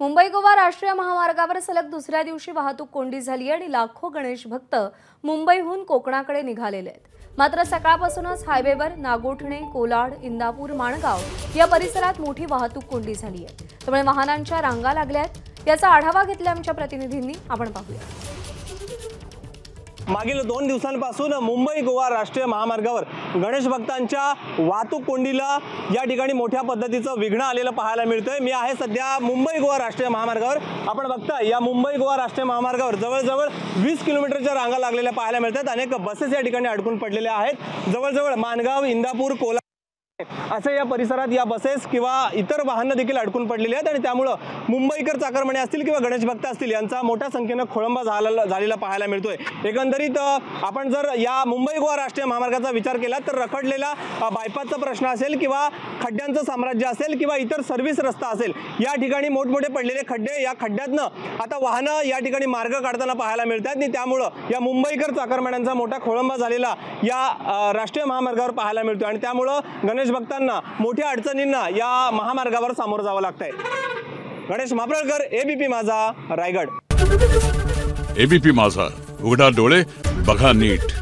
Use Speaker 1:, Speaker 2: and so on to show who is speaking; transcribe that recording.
Speaker 1: मुंबई गोवा राष्ट्रीय महामार्गावर सलग दुसऱ्या दिवशी वाहतूक कोंडी झाली आणि लाखो गणेश भक्त मुंबईहून कोकणाकडे निघालेले आहेत। मात्र सकाळपासूनच हायवेवर नागोठणे, कोलाड, इंदापूर, माणगाव या परिसरात मोठी वाहतूक कोंडी झाली आहे। त्यामुळे वाहनांच्या रांगा लागल्या आहेत। याचा आढावा घेतला आमच्या प्रतिनिधींनी, आपण पाहूया।
Speaker 2: मागील 2 दिवसांपासून मुंबई गोवा राष्ट्रीय महामार्गावर गणेश भक्तांच्या वाहतूक कोंडीला या ठिकाणी मोठ्या पद्धतीचं विघ्न आलेलं पाहायला मिळतंय। मी आहे सध्या मुंबई गोवा राष्ट्रीय महामार्गावर। आपण बघताय या मुंबई गोवा राष्ट्रीय महामार्गावर जवळजवळ 20 किलोमीटरच्या रांगा लागलेल्या पाहायला मिळतात। अनेक बसेस या ठिकाणी अडकून पडलेल्या आहेत। जवळजवळ माणगाव, इंदापूर, कोलाड असे या परिसरात या बसेस किंवा इतर वाहनं देखील अडकून पडलेली आहेत आणि त्यामुळे मुंबईकर चाकरमाने असतील किंवा गणेश भक्त असतील यांचा मोठ्या संख्येने खोळंबा झालेला पाहायला मिळतोय। एकंदरीत आपण जर या मुंबई गोवा राष्ट्रीय महामार्गाचा विचार केला तर रखडलेला बायपासचा प्रश्न असेल किंवा खड्ड्यांचं साम्राज्य असेल किंवा इतर सर्व्हिस रस्ता असेल, या ठिकाणी मोठमोठे पडलेले खड्डे, या खड्ड्यातनं आता वाहनं या ठिकाणी मार्ग काढताना पाहायला मिळतात आणि त्यामुळे या मुंबईकर चाकरमान्यांचा मोठा खोळंबा झालेला या राष्ट्रीय महामार्गावर पाहायला मिळतो आणि त्यामुळे गणेश भक्तांना मोठ्या अडचणींना या महामार्गावर सामोरं जावं लागतंय। गणेश मापळकर, एबीपी माझा, रायगड।
Speaker 3: एबीपी माझा, उघडा डोळे बघा नीट।